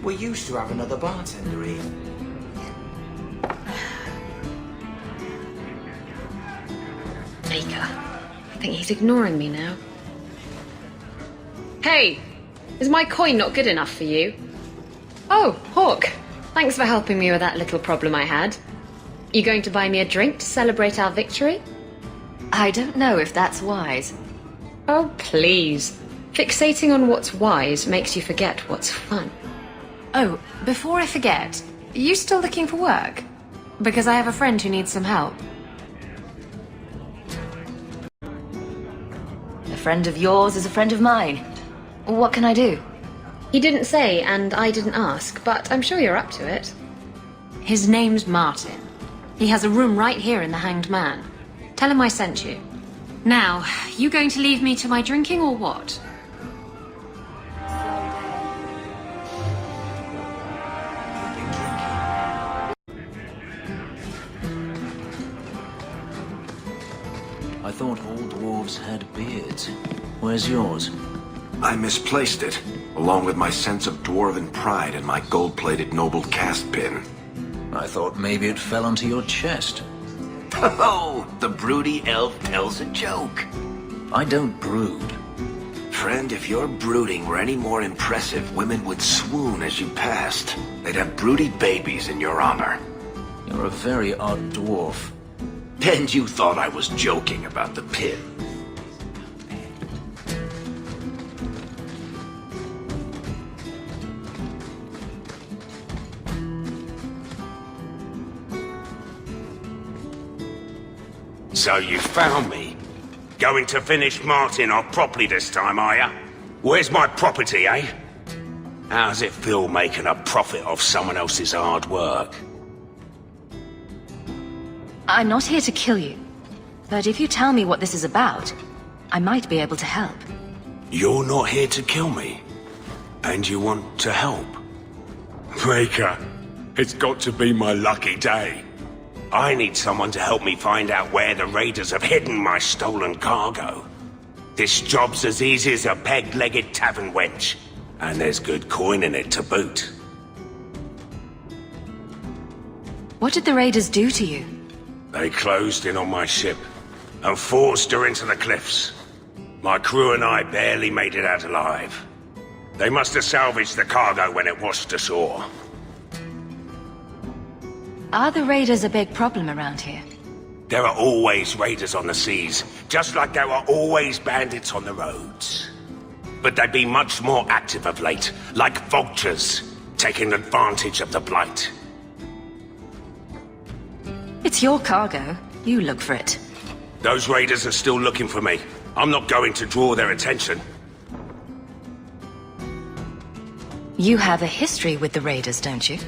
We used to have another bartender here. Baker. I think he's ignoring me now. Hey! Is my coin not good enough for you? Oh, Hawk. Thanks for helping me with that little problem I had. You going to buy me a drink to celebrate our victory? I don't know if that's wise. Oh, please. Fixating on what's wise makes you forget what's fun. Oh, before I forget, are you still looking for work? Because I have a friend who needs some help. A friend of yours is a friend of mine. What can I do? He didn't say, and I didn't ask, but I'm sure you're up to it. His name's Martin. He has a room right here in the Hanged Man. Tell him I sent you. Now, you going to leave me to my drinking or what? I thought all dwarves had beards. Where's yours? I misplaced it, along with my sense of dwarven pride and my gold-plated noble caste pin. I thought maybe it fell onto your chest. Oh, the broody elf tells a joke. I don't brood. Friend, if your brooding were any more impressive, women would swoon as you passed. They'd have broody babies in your honor. You're a very odd dwarf. And you thought I was joking about the pin. So you found me. Going to finish Martin off properly this time, are ya? Where's my property, eh? How's it feel making a profit off someone else's hard work? I'm not here to kill you. But if you tell me what this is about, I might be able to help. You're not here to kill me. And you want to help? Baker, it's got to be my lucky day. I need someone to help me find out where the raiders have hidden my stolen cargo. This job's as easy as a peg-legged tavern wench. And there's good coin in it to boot. What did the raiders do to you? They closed in on my ship and forced her into the cliffs. My crew and I barely made it out alive. They must have salvaged the cargo when it washed ashore. Are the raiders a big problem around here? There are always raiders on the seas, just like there are always bandits on the roads. But they've been much more active of late, like vultures, taking advantage of the blight. It's your cargo. You look for it. Those raiders are still looking for me. I'm not going to draw their attention. You have a history with the raiders, don't you?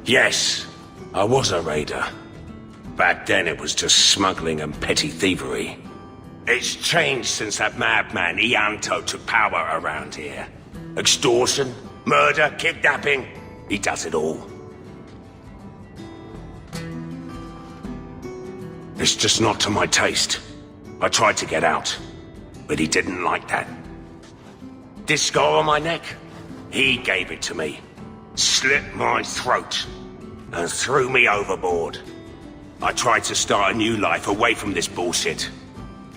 Yes, I was a raider. Back then it was just smuggling and petty thievery. It's changed since that madman Ianto took power around here. Extortion, murder, kidnapping. He does it all. It's just not to my taste. I tried to get out, but he didn't like that. This scar on my neck, he gave it to me. Slit my throat and threw me overboard. I tried to start a new life away from this bullshit.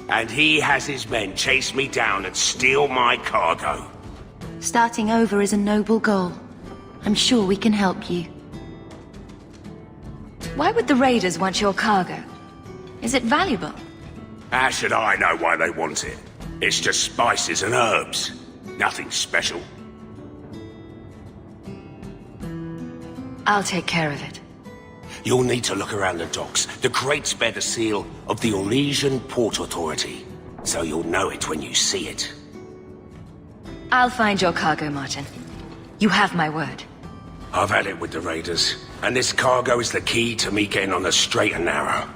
And he has his men chase me down and steal my cargo. Starting over is a noble goal. I'm sure we can help you. Why would the raiders want your cargo? Is it valuable? How should I know why they want it? It's just spices and herbs. Nothing special. I'll take care of it. You'll need to look around the docks. The crates bear the seal of the Orlesian Port Authority, so you'll know it when you see it. I'll find your cargo, Martin. You have my word. I've had it with the raiders, and this cargo is the key to me getting on the straight and narrow.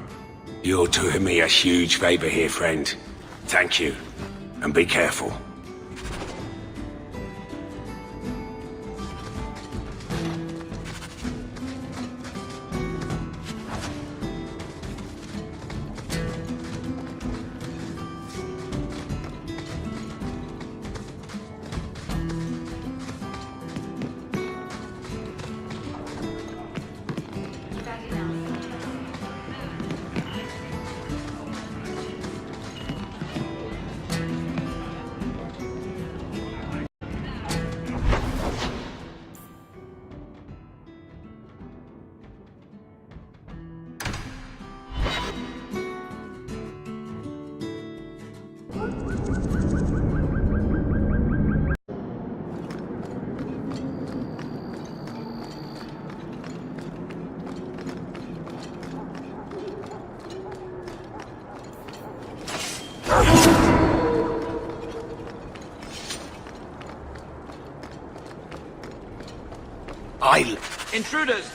You're doing me a huge favor here, friend. Thank you, and be careful. Intruders!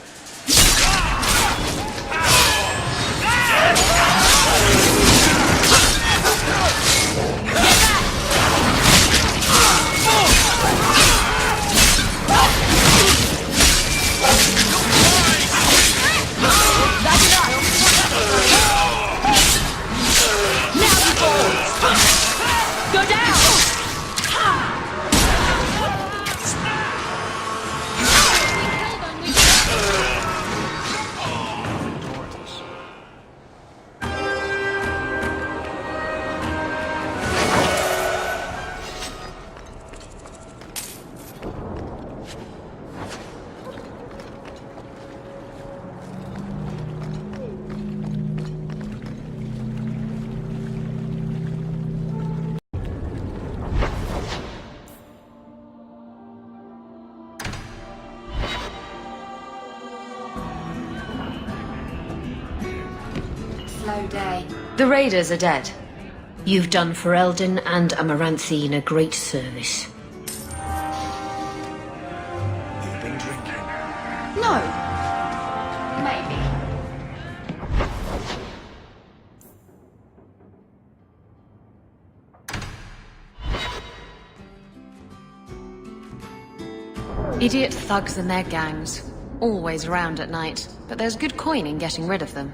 Slow day. The raiders are dead. You've done Ferelden and Amaranthine a great service. You've been drinking. No. Maybe. Idiot thugs and their gangs. Always around at night, but there's good coin in getting rid of them.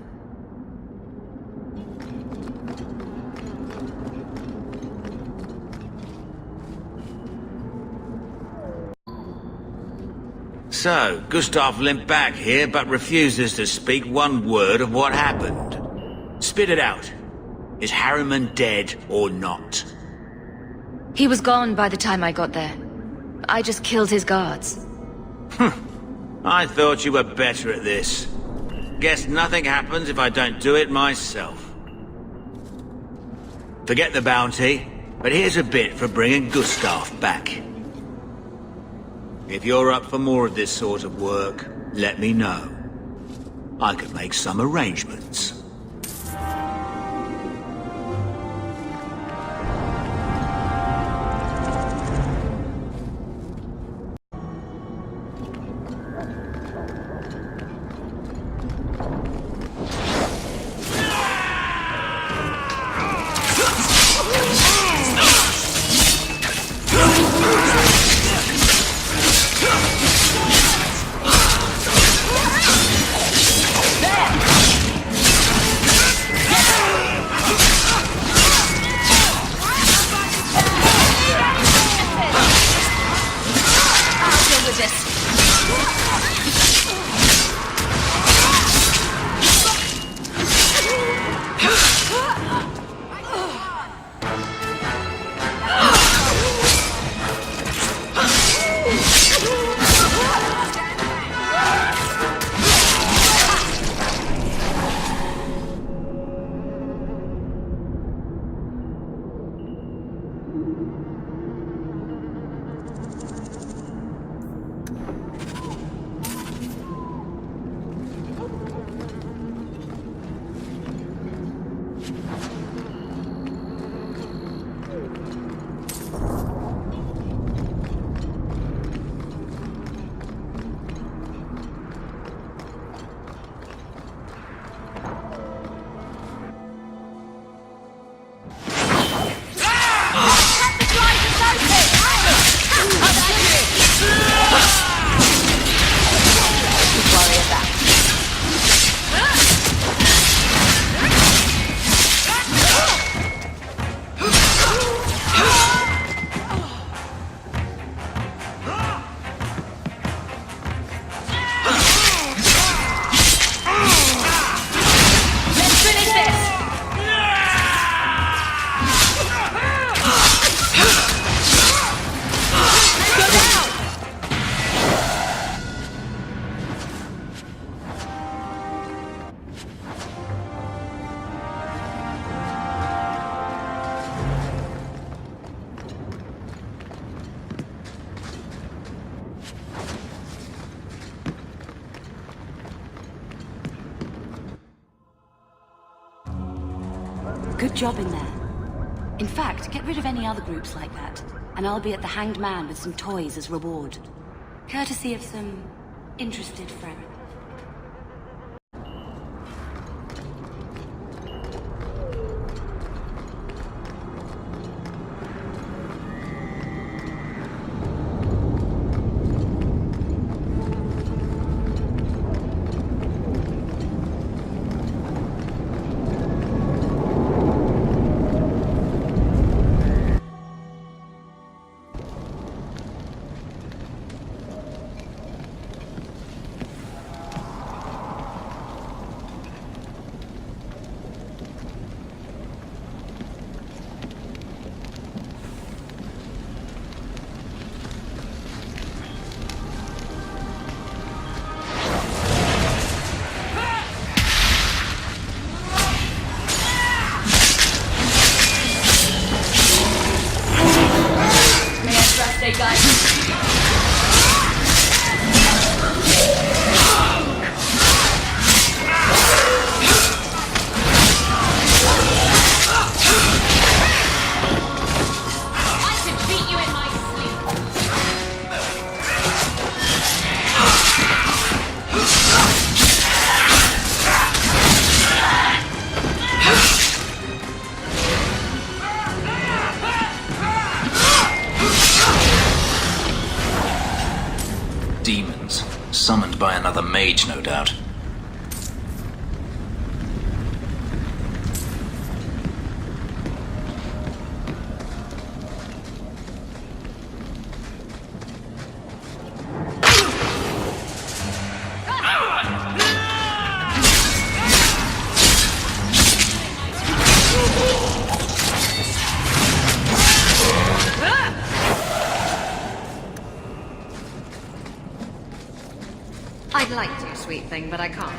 So, Gustav limped back here, but refuses to speak one word of what happened. Spit it out. Is Harriman dead or not? He was gone by the time I got there. I just killed his guards. I thought you were better at this. Guess nothing happens if I don't do it myself. Forget the bounty, but here's a bit for bringing Gustav back. If you're up for more of this sort of work, let me know. I could make some arrangements. Good job in there. In fact, get rid of any other groups like that, and I'll be at the Hanged Man with some toys as reward. Courtesy of some interested friend. Demons. Summoned by another mage, no doubt. I'd like to, sweet thing, but I can't.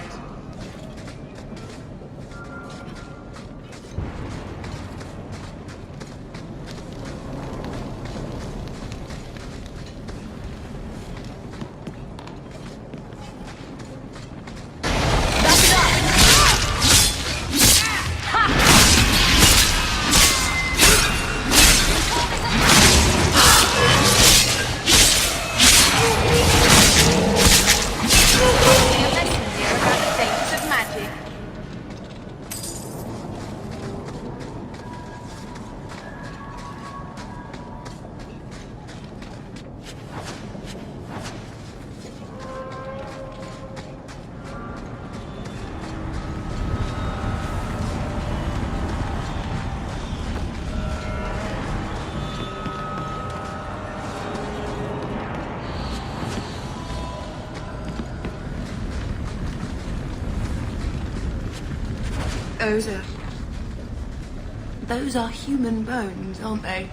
Those are human bones, aren't they?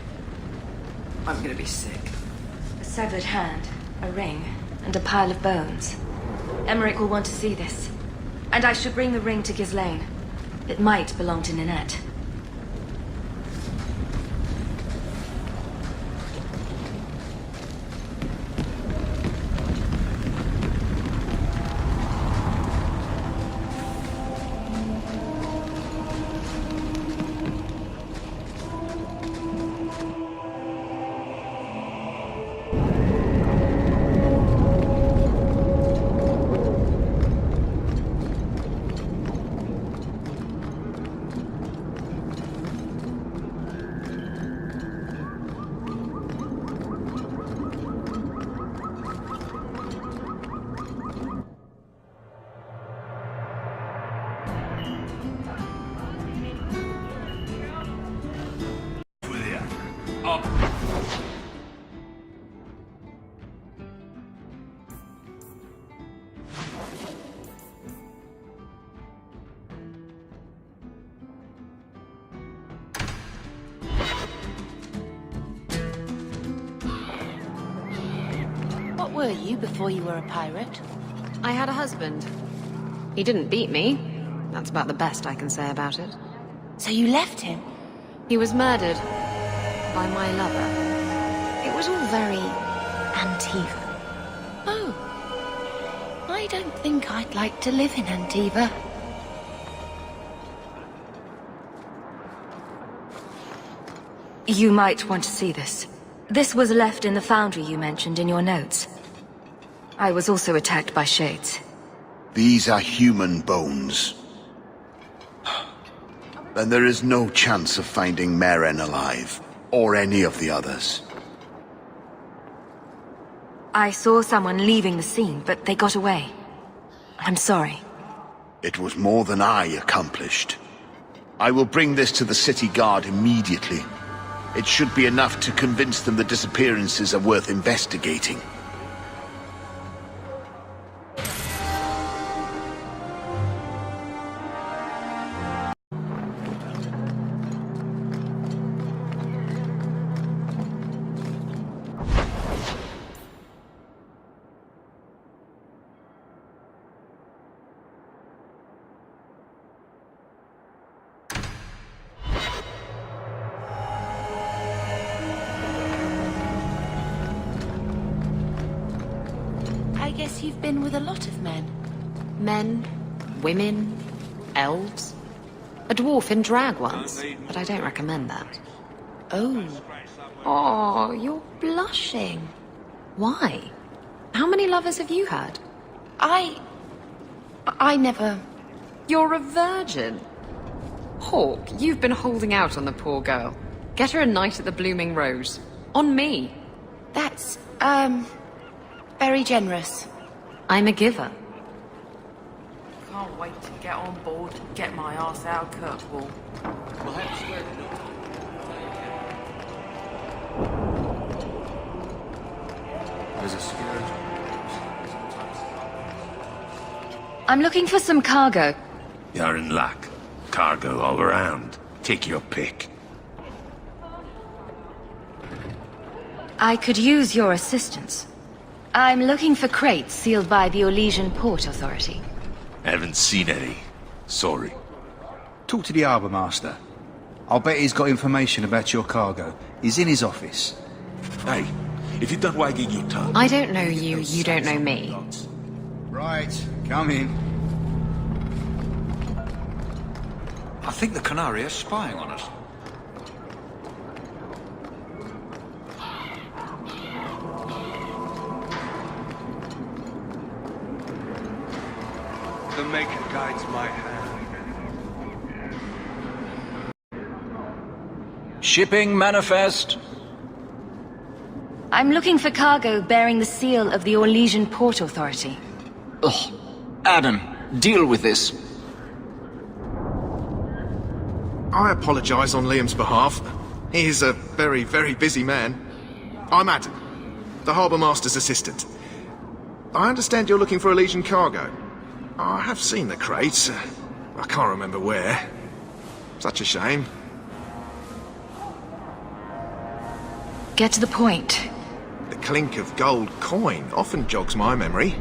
I'm gonna be sick. A severed hand, a ring, and a pile of bones. Emmerich will want to see this. And I should bring the ring to Ghislaine. It might belong to Ninette. What were you before you were a pirate? I had a husband. He didn't beat me. That's about the best I can say about it. So you left him? He was murdered by my lover. It was all very Antiva. Oh. I don't think I'd like to live in Antiva. You might want to see this. This was left in the foundry you mentioned in your notes. I was also attacked by shades. These are human bones. And there is no chance of finding Meren alive, or any of the others. I saw someone leaving the scene, but they got away. I'm sorry. It was more than I accomplished. I will bring this to the city guard immediately. It should be enough to convince them the disappearances are worth investigating. I guess you've been with a lot of men. Men, women, elves. A dwarf in drag once, but I don't recommend that. Oh, you're blushing. Why? How many lovers have you had? I never... You're a virgin. Hawk, you've been holding out on the poor girl. Get her a night at the Blooming Rose. On me. That's, very generous. I'm a giver. Can't wait to get on board and get my arse out Kirkwall. There's a scared. I'm looking for some cargo. You're in luck. Cargo all around. Take your pick. I could use your assistance. I'm looking for crates sealed by the Orlesian Port Authority. Haven't seen any. Sorry. Talk to the harbour master. I'll bet he's got information about your cargo. He's in his office. Hey, if you're done wagging your tongue... I don't know you, you don't know me. Right, come in. I think the Canary are spying on us. The Maker guides my hand. Shipping manifest. I'm looking for cargo bearing the seal of the Orlesian Port Authority. Ugh. Adam, deal with this. I apologize on Liam's behalf. He is a very, very busy man. I'm Adam, the Harbour Master's assistant. I understand you're looking for Orlesian cargo. I have seen the crates. I can't remember where. Such a shame. Get to the point. The clink of gold coin often jogs my memory.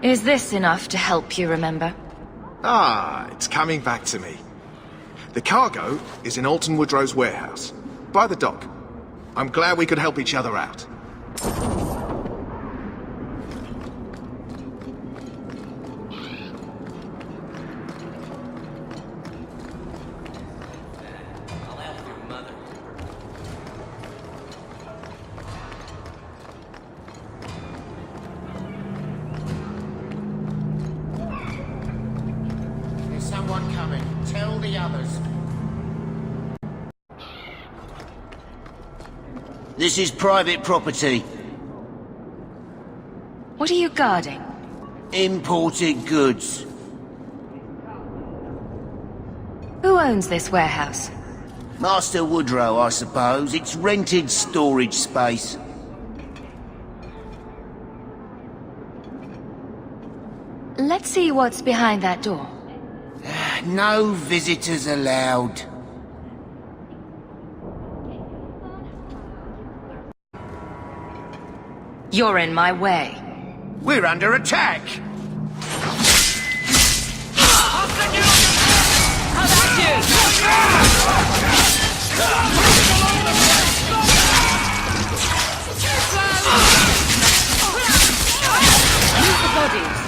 Is this enough to help you remember? Ah, it's coming back to me. The cargo is in Alton Woodrow's warehouse, by the dock. I'm glad we could help each other out. There's someone coming. Tell the others. This is private property. What are you guarding? Imported goods. Who owns this warehouse? Master Woodrow, I suppose. It's rented storage space. Let's see what's behind that door. No visitors allowed. You're in my way. We're under attack! Move the bodies.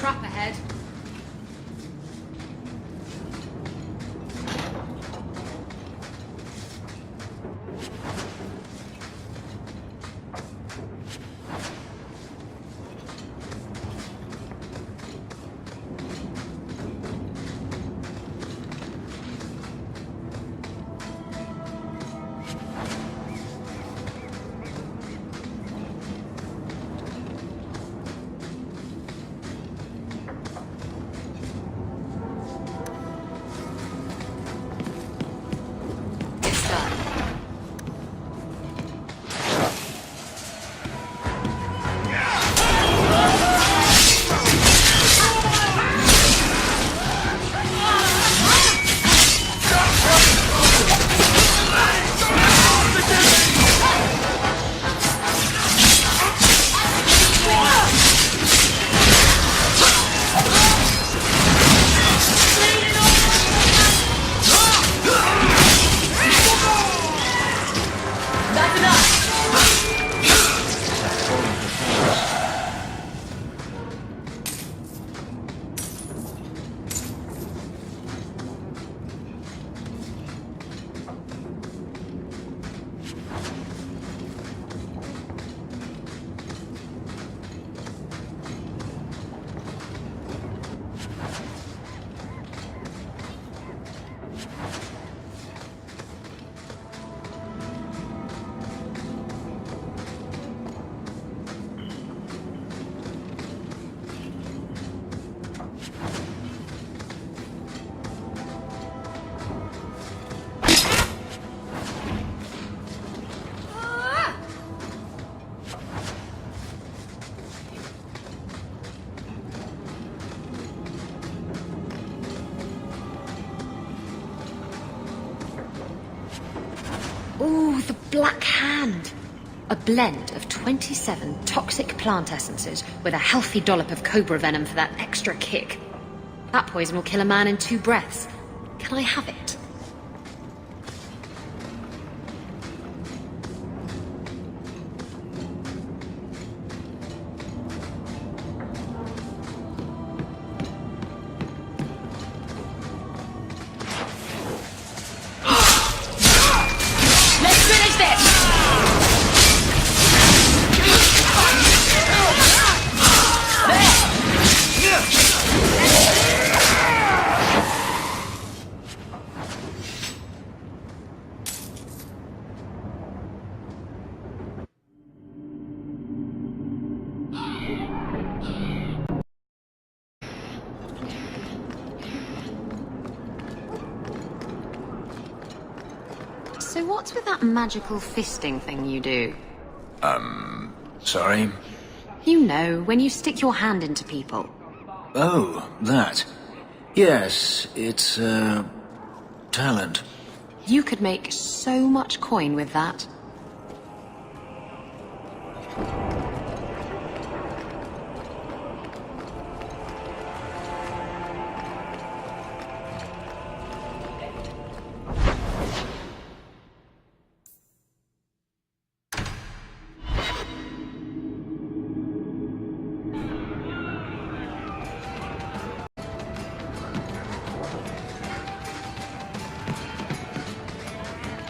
Trap ahead. Ooh, the Black Hand. A blend of 27 toxic plant essences with a healthy dollop of cobra venom for that extra kick. That poison will kill a man in 2 breaths. Can I have it? So what's with that magical fisting thing you do? Sorry? You know, when you stick your hand into people. Oh, that. Yes, it's, talent. You could make so much coin with that.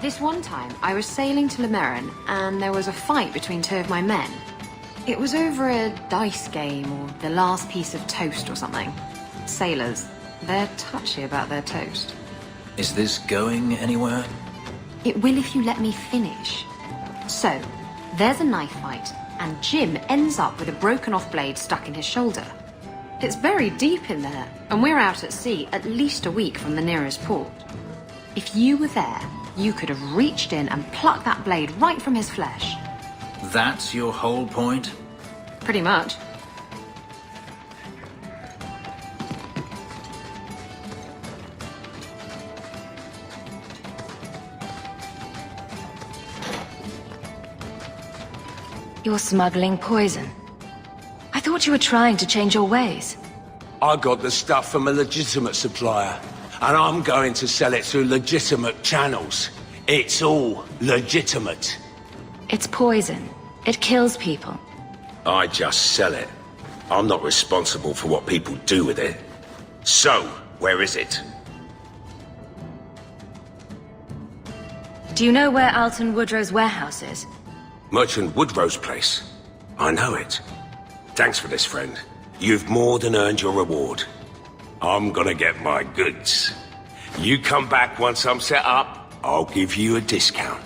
This one time, I was sailing to Lemerin, and there was a fight between 2 of my men. It was over a dice game, or the last piece of toast or something. Sailors, they're touchy about their toast. Is this going anywhere? It will if you let me finish. So, there's a knife fight, and Jim ends up with a broken-off blade stuck in his shoulder. It's very deep in there, and we're out at sea at least a week from the nearest port. If you were there, you could have reached in and plucked that blade right from his flesh. That's your whole point? Pretty much. You're smuggling poison. I thought you were trying to change your ways. I got the stuff from a legitimate supplier, and I'm going to sell it through legitimate channels. It's all legitimate. It's poison. It kills people. I just sell it. I'm not responsible for what people do with it. So, where is it? Do you know where Alton Woodrow's warehouse is? Merchant Woodrow's place. I know it. Thanks for this, friend. You've more than earned your reward. I'm gonna get my goods. You come back once I'm set up, I'll give you a discount.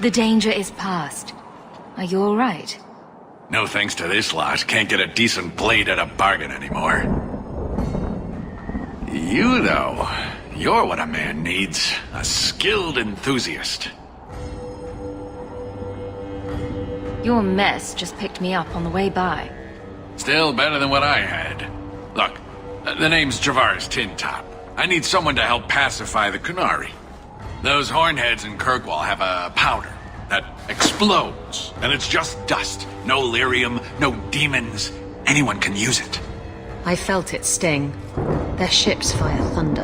The danger is past. Are you all right? No thanks to this lot, can't get a decent blade at a bargain anymore. You, though, you're what a man needs. A skilled enthusiast. Your mess just picked me up on the way by. Still better than what I had. Look, the name's Travaris Tintop. I need someone to help pacify the Canary. Those hornheads in Kirkwall have a powder that explodes, and it's just dust. No lyrium, no demons. Anyone can use it. I felt it sting. Their ships fire thunder.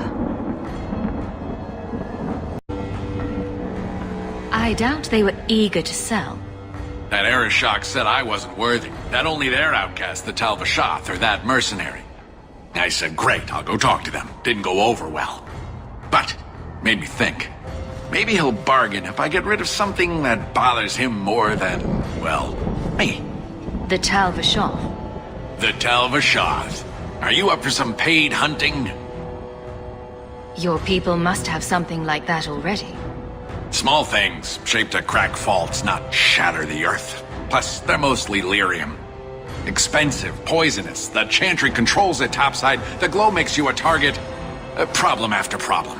I doubt they were eager to sell. That Arishok said I wasn't worthy. That only their outcast, the Talvashoth, or that mercenary. I said, great, I'll go talk to them. Didn't go over well. But, made me think. Maybe he'll bargain if I get rid of something that bothers him more than, well, me. The Talvashoth. The Talvashoth. Are you up for some paid hunting? Your people must have something like that already. Small things, shaped to crack faults, not shatter the earth. Plus, they're mostly lyrium. Expensive, poisonous. The Chantry controls it topside. The glow makes you a target. Problem after problem.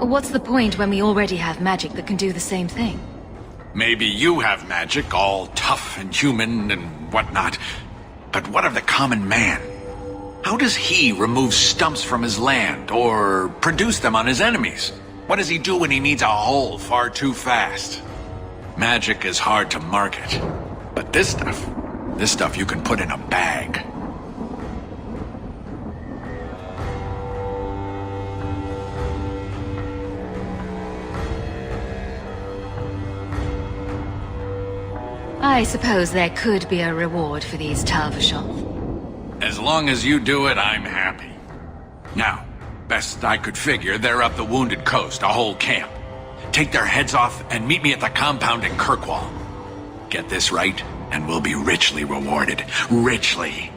What's the point when we already have magic that can do the same thing? Maybe you have magic, all tough and human and whatnot. But what of the common man? How does he remove stumps from his land, or produce them on his enemies? What does he do when he needs a hole far too fast? Magic is hard to market. But this stuff you can put in a bag. I suppose there could be a reward for these Talvashoth. As long as you do it, I'm happy. Now, best I could figure, they're up the Wounded Coast, a whole camp. Take their heads off and meet me at the compound in Kirkwall. Get this right, and we'll be richly rewarded. Richly.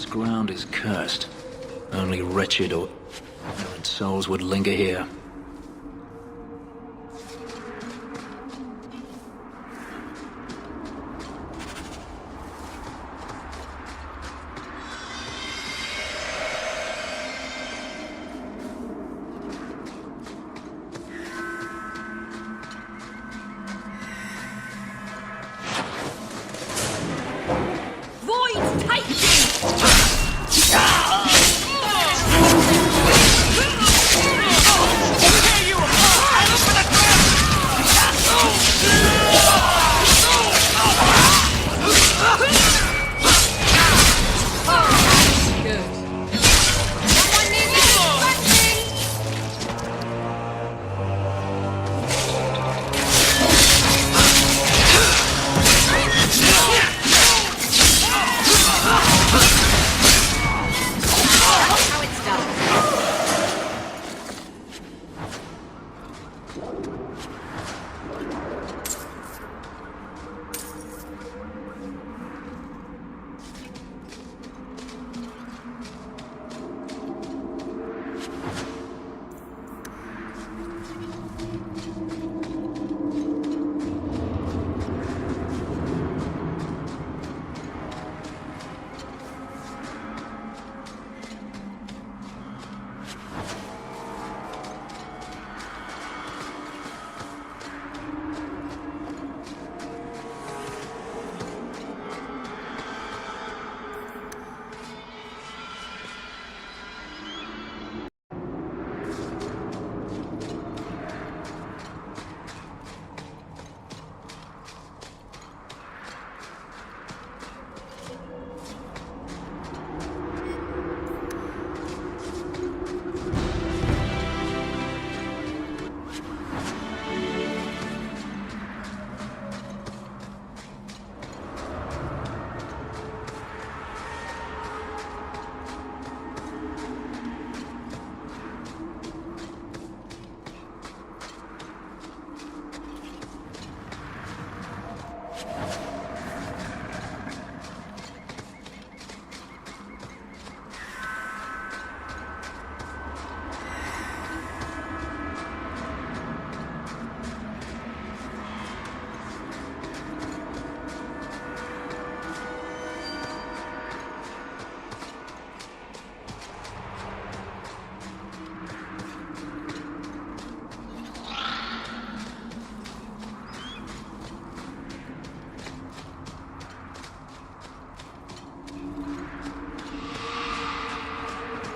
ground is cursed. Only wretched or ignorant souls would linger here.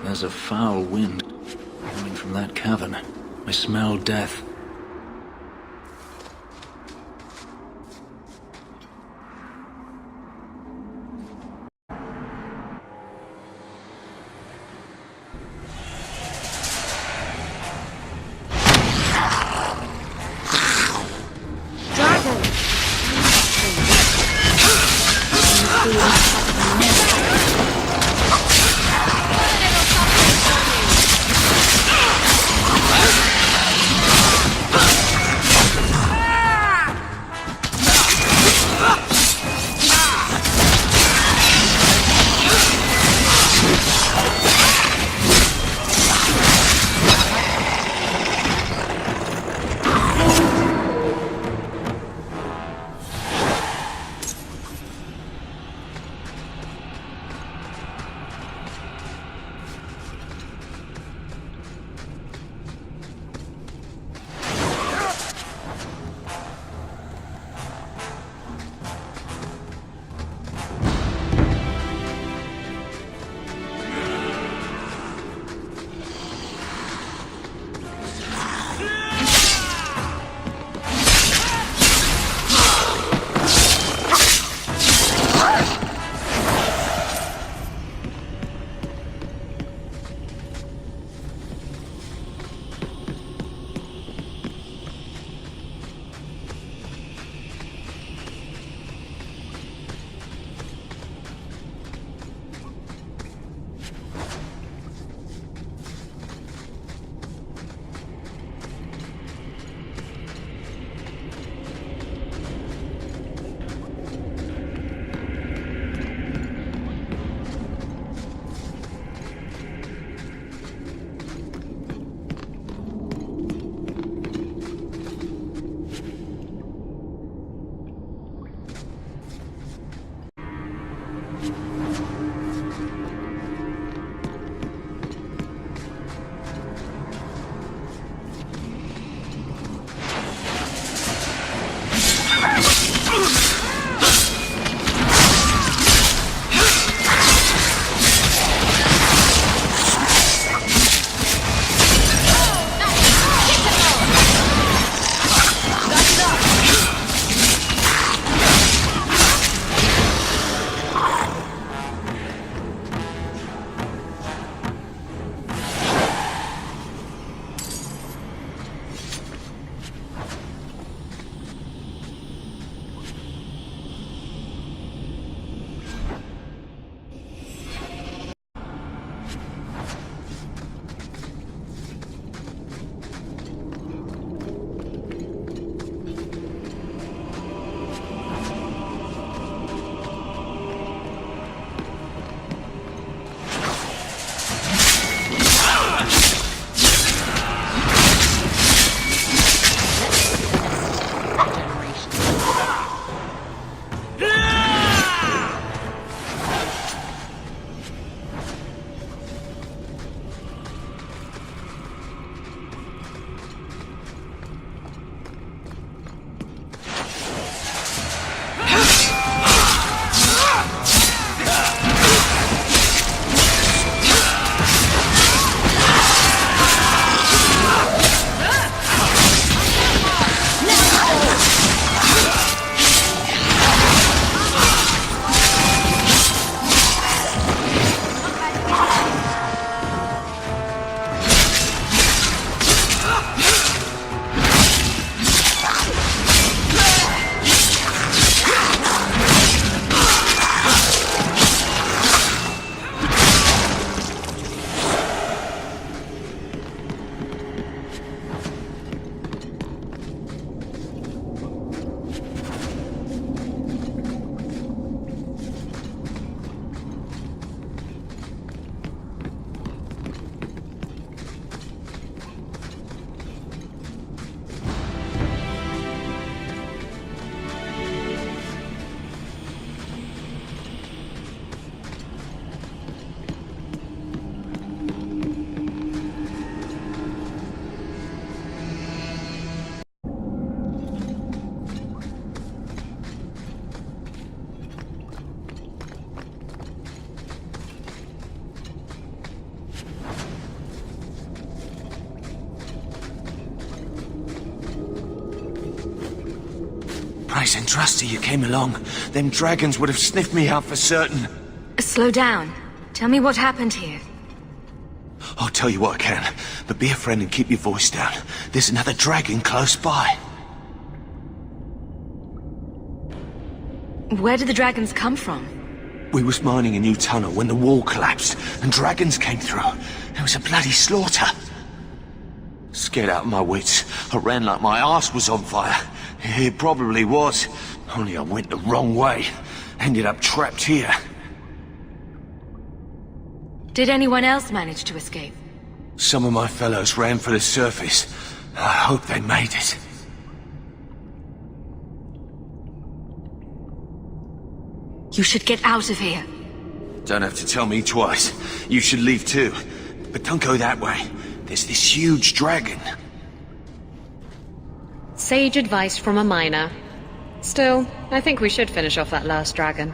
There's a foul wind coming from that cavern. I smell death. Surprise and trusty you came along. Them dragons would have sniffed me out for certain. Slow down. Tell me what happened here. I'll tell you what I can, but be a friend and keep your voice down. There's another dragon close by. Where did the dragons come from? We was mining a new tunnel when the wall collapsed, and dragons came through. It was a bloody slaughter. Scared out of my wits, I ran like my arse was on fire. It probably was, only I went the wrong way. Ended up trapped here. Did anyone else manage to escape? Some of my fellows ran for the surface. I hope they made it. You should get out of here. Don't have to tell me twice. You should leave too. But don't go that way. There's this huge dragon. Sage advice from a miner. Still, I think we should finish off that last dragon.